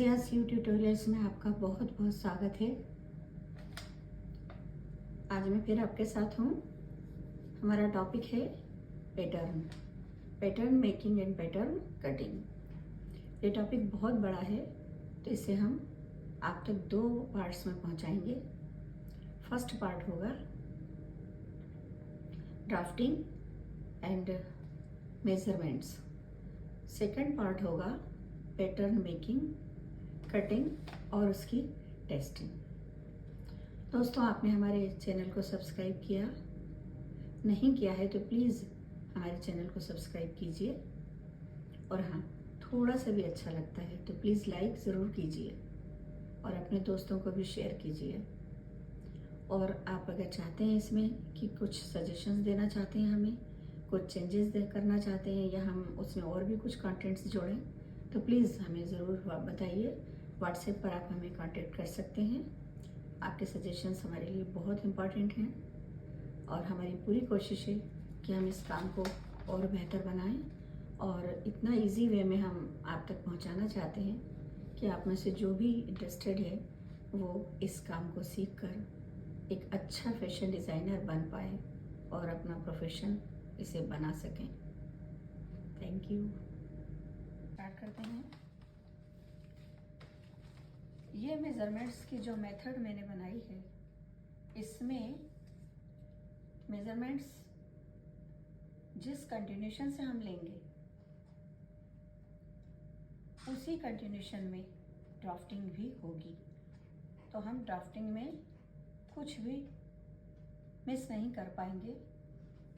रज़िया सी tutorials में आपका बहुत बहुत स्वागत है। आज मैं फिर आपके साथ हूँ। हमारा टॉपिक है pattern making and pattern cutting. ये टॉपिक बहुत बड़ा है, तो इसे हम आप तक 2 पार्ट्स में पहुँचाएंगे। फर्स्ट पार्ट होगा drafting and measurements. Second part होगा पैटर्न मेकिंग, कटिंग और उसकी टेस्टिंग। दोस्तों, आपने हमारे चैनल को सब्सक्राइब किया नहीं किया है तो प्लीज़ हमारे चैनल को सब्सक्राइब कीजिए, और हाँ, थोड़ा सा भी अच्छा लगता है तो प्लीज़ लाइक ज़रूर कीजिए और अपने दोस्तों को भी शेयर कीजिए। और आप अगर चाहते हैं इसमें कि कुछ सजेशंस देना चाहते हैं, हमें कुछ चेंजेस करना चाहते हैं या हम उसमें और भी कुछ कंटेंट्स जोड़ें, तो प्लीज़ हमें ज़रूर बताइए। व्हाट्सएप पर आप हमें कांटेक्ट कर सकते हैं। आपके सजेशंस हमारे लिए बहुत इम्पॉर्टेंट हैं और हमारी पूरी कोशिश है कि हम इस काम को और बेहतर बनाएं, और इतना इजी वे में हम आप तक पहुंचाना चाहते हैं कि आप में से जो भी इंटरेस्टेड है वो इस काम को सीख कर एक अच्छा फैशन डिज़ाइनर बन पाए और अपना प्रोफेशन इसे बना सकें। Thank you. स्टार्ट करते हैं। ये मेज़रमेंट्स की जो मेथड मैंने बनाई है, इसमें मेज़रमेंट्स जिस कंटिन्यूशन से हम लेंगे उसी कंटिन्यूशन में ड्राफ्टिंग भी होगी। तो हम ड्राफ्टिंग में कुछ भी मिस नहीं कर पाएंगे,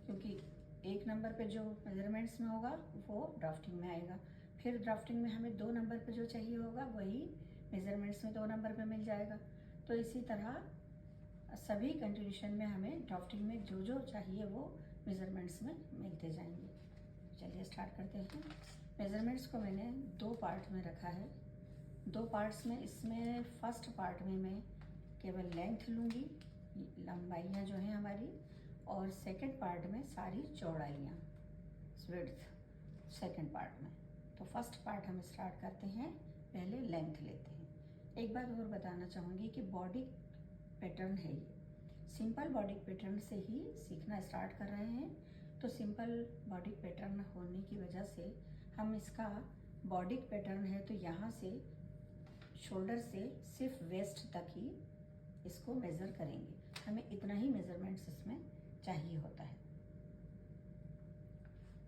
क्योंकि 1 नंबर पे जो मेजरमेंट्स में होगा वो ड्राफ्टिंग में आएगा। फिर ड्राफ्टिंग में हमें 2 नंबर पे जो चाहिए होगा वही मेजरमेंट्स में 2 नंबर पे मिल जाएगा। तो इसी तरह सभी कंटिन्यूशन में हमें ड्राफ्टिंग में जो जो चाहिए वो मेजरमेंट्स में मिलते जाएंगे। चलिए स्टार्ट करते हैं। मेजरमेंट्स को मैंने 2 पार्ट में रखा है। 2 पार्ट्स में, इसमें फर्स्ट पार्ट में मैं केवल लेंथ लूँगी, लंबाइयाँ जो हैं हमारी, और सेकंड पार्ट में सारी चौड़ाइयाँ, विड्थ सेकंड पार्ट में। तो फर्स्ट पार्ट हम स्टार्ट करते हैं, पहले लेंथ लेते हैं। एक बात और बताना चाहूँगी कि बॉडी पैटर्न है ये, सिंपल बॉडी पैटर्न से ही सीखना स्टार्ट कर रहे हैं। तो सिंपल बॉडी पैटर्न होने की वजह से हम इसका बॉडी पैटर्न है तो यहाँ से शोल्डर से सिर्फ वेस्ट तक ही इसको मेज़र करेंगे। हमें इतना ही मेजरमेंट्स इसमें चाहिए होता है।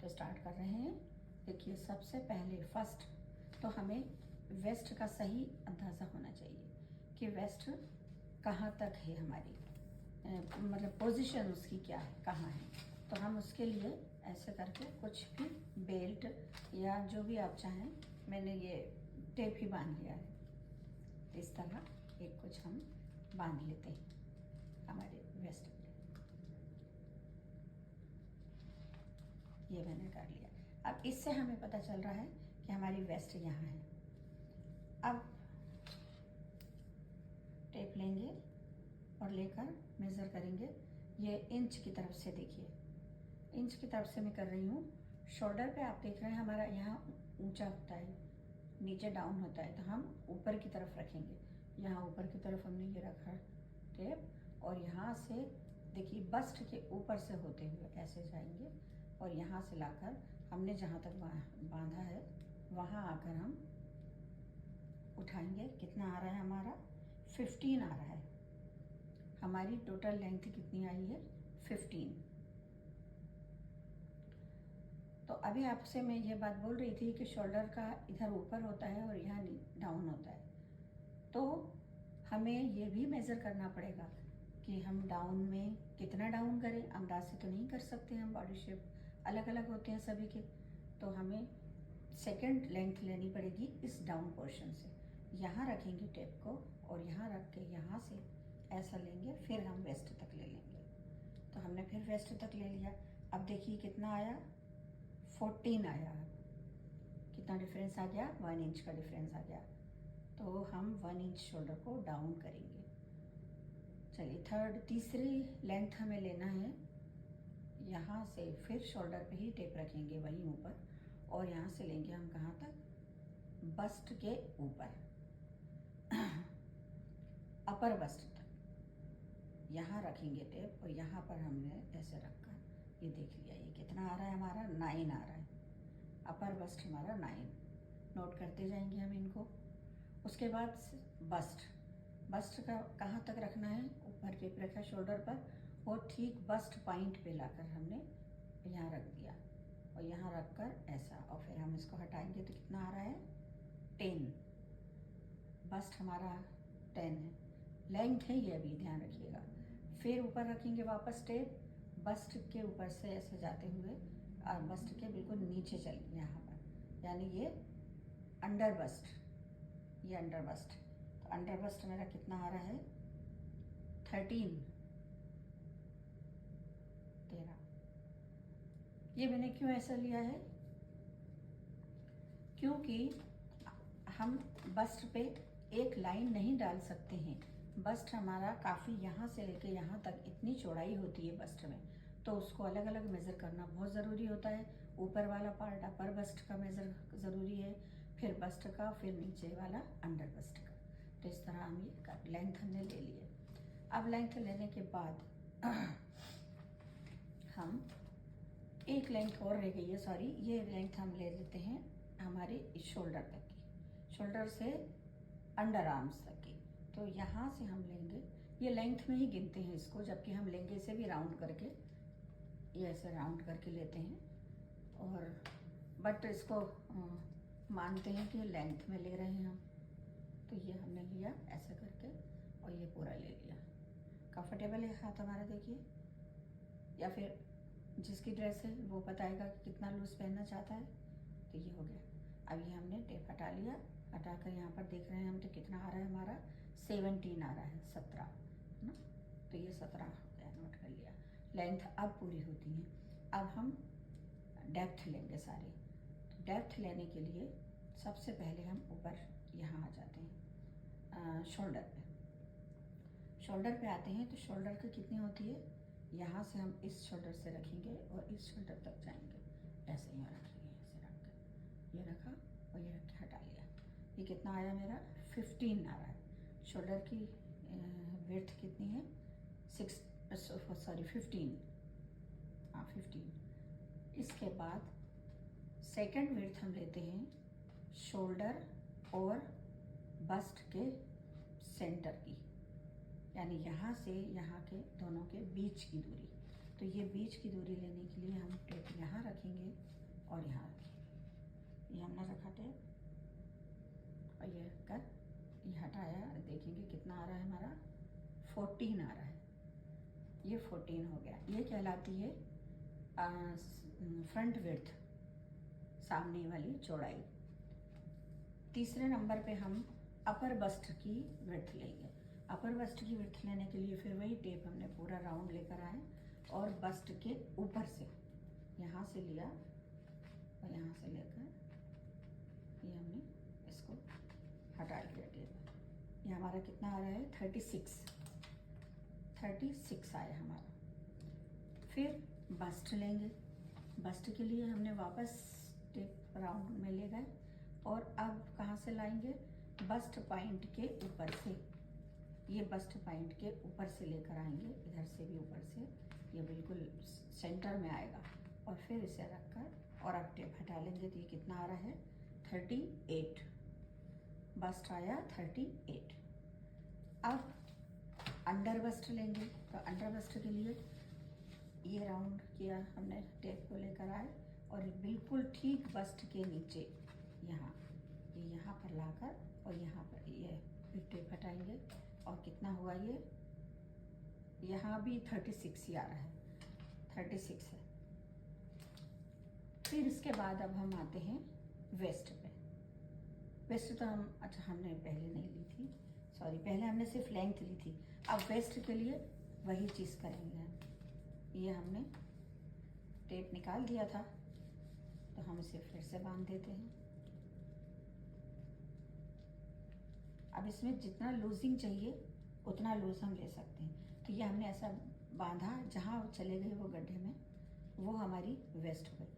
तो स्टार्ट कर रहे हैं। देखिए, सबसे पहले फर्स्ट तो हमें वेस्ट का सही अंदाज़ा होना चाहिए कि वेस्ट कहाँ तक है हमारी, मतलब पोजीशन उसकी क्या है, कहाँ है। तो हम उसके लिए ऐसे करके कुछ भी बेल्ट या जो भी आप चाहें, मैंने ये टेप ही बांध लिया है। इस तरह एक कुछ हम बांध लेते हैं हमारे वेस्ट पे। ये मैंने कर लिया। अब इससे हमें पता चल रहा है कि हमारी वेस्ट यहाँ है। अब टेप लेंगे और लेकर मेज़र करेंगे। ये इंच की तरफ से, देखिए इंच की तरफ से मैं कर रही हूँ। शोल्डर पे आप देख रहे हैं हमारा यहाँ ऊंचा होता है, नीचे डाउन होता है, तो हम ऊपर की तरफ रखेंगे। यहाँ ऊपर की तरफ हमने ये रखा टेप, और यहाँ से देखिए बस्ट के ऊपर से होते हुए ऐसे जाएंगे, और यहाँ से लाकर हमने जहाँ तक बांधा है वहाँ आकर हम उठाएंगे। कितना आ रहा है हमारा? 15 आ रहा है। हमारी टोटल लेंथ कितनी आई है? 15। तो अभी आपसे मैं ये बात बोल रही थी कि शोल्डर का इधर ऊपर होता है और यहाँ डाउन होता है। तो हमें ये भी मेज़र करना पड़ेगा कि हम डाउन में कितना डाउन करें। अंदाज से तो नहीं कर सकते हम, बॉडी शेप अलग अलग होते हैं सभी के। तो हमें सेकंड लेंथ लेनी पड़ेगी इस डाउन पोर्शन से। यहाँ रखेंगे टेप को और यहाँ रख के यहाँ से ऐसा लेंगे, फिर हम वेस्ट तक ले लेंगे। तो हमने फिर वेस्ट तक ले लिया। अब देखिए कितना आया? 14 आया। कितना डिफरेंस आ गया? 1 इंच का डिफरेंस आ गया। तो हम 1 इंच शोल्डर को डाउन करेंगे। चलिए तीसरी लेंथ हमें लेना है। यहाँ से फिर शोल्डर पे ही टेप रखेंगे वहीं ऊपर, और यहाँ से लेंगे हम कहाँ तक? बस्ट के ऊपर। अपर बस्ट तक यहाँ रखेंगे टेप, और यहाँ पर हमने ऐसे रखकर ये देख लिया। ये कितना आ रहा है हमारा? 9 आ रहा है। अपर बस्ट हमारा 9 नोट करते जाएंगे हम इनको। उसके बाद बस्ट का कहाँ तक रखना है? ऊपर टेप रखा शोल्डर पर, और ठीक बस्ट पॉइंट पे लाकर हमने यहाँ रख दिया, और यहाँ रखकर ऐसा, और फिर हम इसको हटाएंगे तो कितना आ रहा है? 10। बस्ट हमारा 10 है, लेंथ है ये, अभी ध्यान रखिएगा। फिर ऊपर रखेंगे वापस टेप, बस्ट के ऊपर से ऐसे जाते हुए और बस्ट के बिल्कुल नीचे चल यहाँ पर, यानी ये अंडर बस्ट, ये अंडर बस्ट। तो अंडर बस्ट मेरा कितना आ रहा है? 13। ये मैंने क्यों ऐसा लिया है? क्योंकि हम बस्ट पे एक लाइन नहीं डाल सकते हैं। बस्ट हमारा काफ़ी यहाँ से लेके यहाँ तक इतनी चौड़ाई होती है बस्ट में, तो उसको अलग अलग मेज़र करना बहुत ज़रूरी होता है। ऊपर वाला पार्ट अपर बस्ट का मेज़र ज़रूरी है, फिर बस्ट का, फिर नीचे वाला अंडर बस्ट का। तो इस तरह हम ये लेंथ हमने ले ली है। अब लेंथ लेने के बाद हम एक लेंथ और रह गई है, सॉरी, ये लेंथ हम ले लेते हैं हमारे इस शोल्डर तक की, शोल्डर से अंडर आर्म्स तक की। तो यहाँ से हम लेंगे, ये लेंथ में ही गिनते हैं इसको, जबकि हम लेंगे से भी राउंड करके, ये ऐसे राउंड करके लेते हैं, और बट इसको मानते हैं कि लेंथ में ले रहे हैं हम। तो ये हमने लिया ऐसे करके, और ये पूरा ले लिया। कंफर्टेबल है हाथ हमारा, देखिए, या फिर जिसकी ड्रेस है वो बताएगा कि कितना लूज पहनना चाहता है। तो ये हो गया। अब ये हमने टेप हटा लिया, हटाकर यहाँ पर देख रहे हैं हम, तो कितना आ रहा है हमारा? 17 आ रहा है, 17 है ना। तो ये 17 हो गया, नोट कर लिया। लेंथ अब पूरी होती है। अब हम डेप्थ लेंगे सारे। तो डेप्थ लेने के लिए सबसे पहले हम ऊपर यहाँ आ जाते हैं, शोल्डर पे। शोल्डर पे आते हैं तो शोल्डर की कितनी होती है? यहाँ से हम इस शोल्डर से रखेंगे और इस शोल्डर तक जाएंगे, ऐसे यहाँ रखेंगे, ऐसे रख कर ये रखा और ये रख के हटा लिया। ये कितना आया मेरा? 15 आ रहा है। शोल्डर की विड्थ कितनी है? 15। हाँ, 15। इसके बाद सेकंड विड्थ हम लेते हैं शोल्डर और बस्ट के सेंटर की, यानी यहाँ से यहाँ के दोनों के बीच की दूरी। तो ये बीच की दूरी लेने के लिए हम टेप यहाँ रखेंगे और यहाँ रखेंगे। ये हमने रखा टेप, और ये कर ये हटाया, देखेंगे कितना आ रहा है हमारा? 14 आ रहा है। ये 14 हो गया। ये कहलाती है फ्रंट विड्थ, सामने वाली चौड़ाई। तीसरे नंबर पे हम अपर बस्ट की विड्थ लेंगे। अपर बस्ट की विड्थ लेने के लिए फिर वही टेप हमने पूरा राउंड लेकर आए, और बस्ट के ऊपर से यहाँ से लिया और यहाँ से लेकर ये हमने इसको हटा लिया टेप। ये हमारा कितना आ रहा है? 36 आया हमारा। फिर बस्ट लेंगे। बस्ट के लिए हमने वापस टेप राउंड में ले गए, और अब कहाँ से लाएंगे? बस्ट पॉइंट के ऊपर से, ये बस्ट पॉइंट के ऊपर से लेकर आएंगे, इधर से भी ऊपर से, ये बिल्कुल सेंटर में आएगा, और फिर इसे रखकर और अब टेप हटा लेंगे। तो ये कितना आ रहा है? 38। बस्ट आया 38। अब अंडर बस्ट लेंगे। तो अंडर बस्ट के लिए ये राउंड किया हमने, टेप को लेकर आए और बिल्कुल ठीक बस्ट के नीचे यहाँ, ये यहाँ पर लाकर और यहाँ पर ये फिर टेप हटाएंगे, और कितना हुआ ये? यहाँ भी 36 ही आ रहा है, 36 है। फिर इसके बाद अब हम आते हैं वेस्ट पे। वेस्ट तो हम, अच्छा, हमने पहले नहीं ली थी, सॉरी, पहले हमने सिर्फ लेंथ ली थी। अब वेस्ट के लिए वही चीज़ करेंगे। ये हमने टेप निकाल दिया था, तो हम इसे फिर से बांध देते हैं। अब इसमें जितना लूजिंग चाहिए उतना लूज हम ले सकते हैं। तो ये हमने ऐसा बांधा, जहाँ चले गए वो गड्ढे में, वो हमारी वेस्ट हो गई।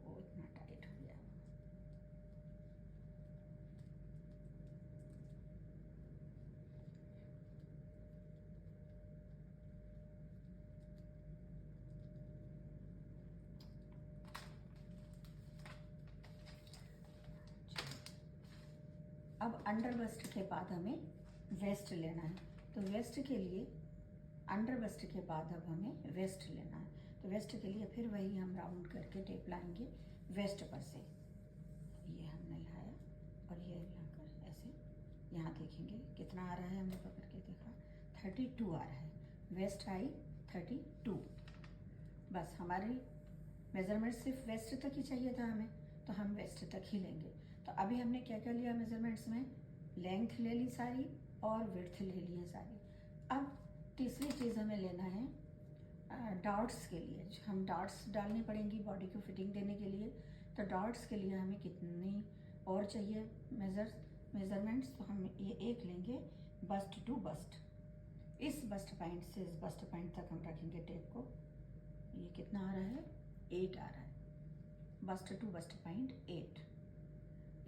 वो इतना टाइट हो गया। अब अंडर बस्ट के बाद हमें वेस्ट लेना है, तो वेस्ट के लिए अंडर वेस्ट के बाद अब हमें वेस्ट लेना है। तो वेस्ट के लिए फिर वही हम राउंड करके टेप लाएंगे वेस्ट पर से। ये हमने लाया और ये लाकर ऐसे यहाँ देखेंगे कितना आ रहा है, हमने पकड़ के देखा 32 आ रहा है, वेस्ट आई 32। बस हमारी मेज़रमेंट सिर्फ वेस्ट तक ही चाहिए था हमें, तो हम वेस्ट तक ही लेंगे। तो अभी हमने क्या क्या लिया मेज़रमेंट्स में, लेंथ ले ली सारी और विड्थ ले ली है सारी। अब तीसरी चीज़ हमें लेना है डॉट्स के लिए, हम डॉट्स डालनी पड़ेंगी बॉडी को फिटिंग देने के लिए। तो डॉट्स के लिए हमें कितनी और चाहिए मेज़रमेंट्स, तो हम ये एक लेंगे बस्ट टू बस्ट। इस बस्ट पॉइंट से इस बस्ट पॉइंट तक हम रखेंगे टेप को। ये कितना आ रहा है, 8 आ रहा है, बस्ट टू बस्ट पॉइंट 8।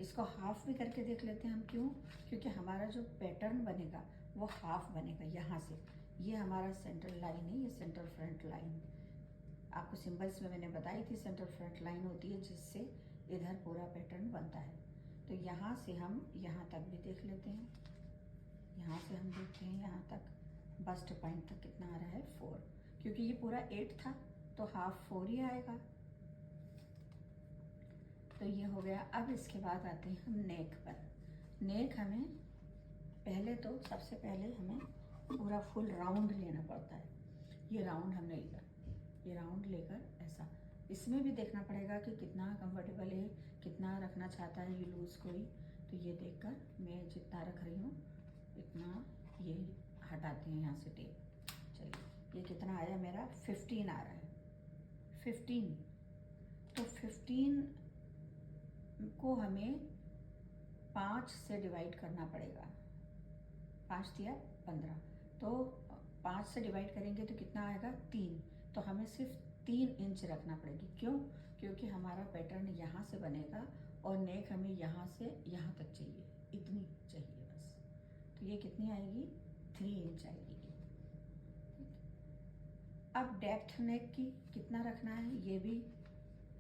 इसको हाफ भी करके देख लेते हैं हम, क्यों, क्योंकि हमारा जो पैटर्न बनेगा वो हाफ बनेगा यहाँ से। ये हमारा सेंटर लाइन है, ये सेंटर फ्रंट लाइन। आपको सिंबल्स में मैंने बताई थी सेंटर फ्रंट लाइन होती है जिससे इधर पूरा पैटर्न बनता है। तो यहाँ से हम यहाँ तक भी देख लेते हैं, यहाँ से हम देखते हैं यहाँ तक बस्ट पॉइंट तक कितना आ रहा है 4, क्योंकि ये पूरा 8 था तो हाफ 4 ही आएगा। तो ये हो गया। अब इसके बाद आते हैं हम नेक पर। नेक हमें पहले तो सबसे पहले हमें पूरा फुल राउंड लेना पड़ता है। ये राउंड हमने लिया, ये राउंड लेकर ऐसा, इसमें भी देखना पड़ेगा कि कितना कंफर्टेबल है, कितना रखना चाहता है ये लूज़ कोई। तो ये देखकर मैं जितना रख रही हूँ इतना ये हटाते हैं यहाँ से टेप। चलिए ये कितना आया मेरा 15 आ रहा है, 15। तो 15 को हमें 5 से डिवाइड करना पड़ेगा, 5 दिया 15, तो 5 से डिवाइड करेंगे तो कितना आएगा 3। तो हमें सिर्फ 3 इंच रखना पड़ेगी, क्यों, क्योंकि हमारा पैटर्न यहाँ से बनेगा और नेक हमें यहाँ से यहाँ तक चाहिए, इतनी चाहिए बस। तो ये कितनी आएगी 3 इंच आएगी। अब डेप्थ नेक की कितना रखना है, ये भी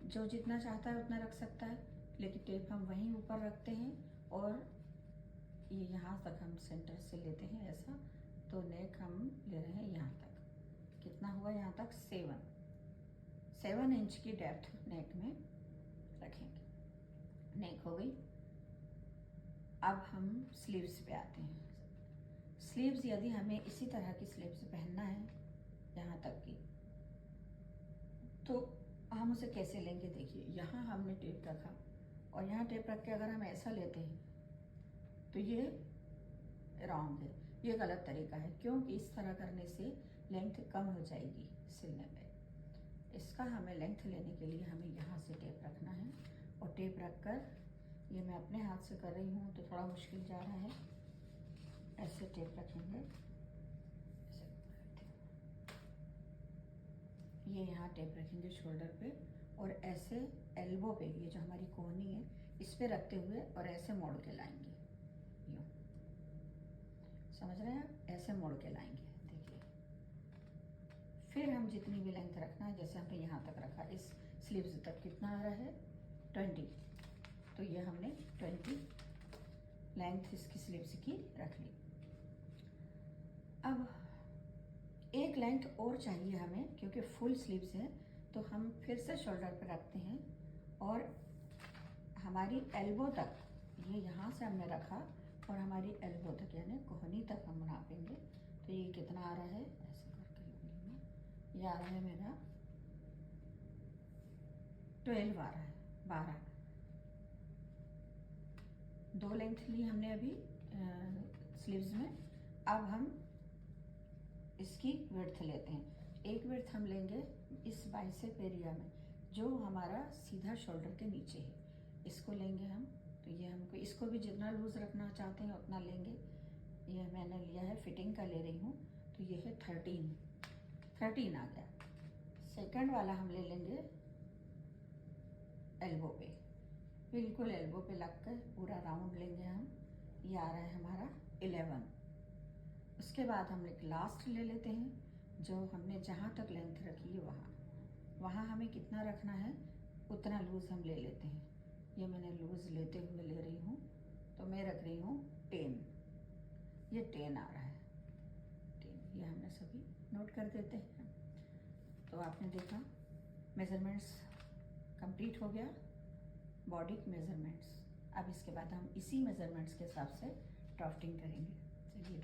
जो जितना चाहता है उतना रख सकता है, लेकिन टेप हम वहीं ऊपर रखते हैं और ये यहाँ तक हम सेंटर से लेते हैं ऐसा। तो नेक हम ले रहे हैं यहाँ तक, कितना हुआ यहाँ तक 7 इंच की डेप्थ नेक में रखेंगे। नेक हो गई। अब हम स्लीव्स पे आते हैं। स्लीव्स यदि हमें इसी तरह की स्लीव्स पहनना है यहाँ तक की, तो हम उसे कैसे लेंगे। देखिए यहाँ हमने टेप रखा और यहाँ टेप रख के अगर हम ऐसा लेते हैं तो ये रॉन्ग है, ये गलत तरीका है, क्योंकि इस तरह करने से लेंथ कम हो जाएगी सिलने में। इसका हमें लेंथ लेने के लिए हमें यहाँ से टेप रखना है और टेप रखकर, ये मैं अपने हाथ से कर रही हूँ तो थोड़ा मुश्किल जा रहा है, ऐसे टेप रखेंगे, ये यहाँ टेप रखेंगे शोल्डर पे और ऐसे एल्बो पे, ये जो हमारी कोहनी है इस पे रखते हुए और ऐसे मोड़ के लाएंगे, यूँ, समझ रहे हैं आप, ऐसे मोड़ के लाएंगे। देखिए फिर हम जितनी भी लेंथ रखना है, जैसे हमने यहाँ तक रखा, इस स्लीव्स तक कितना आ रहा है 20, तो ये हमने 20 लेंथ इसकी स्लीव्स की रख ली। अब एक लेंथ और चाहिए हमें, क्योंकि फुल स्लीव्स है, तो हम फिर से शोल्डर पर रखते हैं और हमारी एल्बो तक, ये यहाँ से हमने रखा और हमारी एल्बो तक यानी कोहनी तक हम नापेंगे। तो ये कितना आ रहा है, ऐसे करके लूँगी, ये आ रहा है मेरा 12 आ रहा है, 12। 2 लेंथ ली हमने अभी स्लीव्स में। अब हम इसकी विड्थ लेते हैं। एक विड्थ हम लेंगे इस बाइसेप एरिया में जो हमारा सीधा शोल्डर के नीचे है, इसको लेंगे हम। तो ये हमको इसको भी जितना लूज रखना चाहते हैं उतना लेंगे। ये मैंने लिया है, फिटिंग का ले रही हूँ, तो ये है 13 आ गया। सेकंड वाला हम ले लेंगे एल्बो पे, बिल्कुल एल्बो पे लगकर पूरा राउंड लेंगे हम, ये आ रहा है हमारा 11। उसके बाद हम एक लास्ट ले लेते हैं, जो हमने जहाँ तक लेंथ रखी है वहाँ हमें कितना रखना है उतना लूज़ हम ले लेते हैं। ये मैंने लूज़ लेते हुए ले रही हूँ, तो तो मैं रख रही हूँ 10, ये 10 आ रहा है, 10, ये हमने सभी नोट कर देते हैं। तो आपने देखा मेज़रमेंट्स कंप्लीट हो गया, बॉडी मेज़रमेंट्स। अब इसके बाद हम इसी मेज़रमेंट्स के हिसाब से ड्राफ्टिंग करेंगे। चलिए।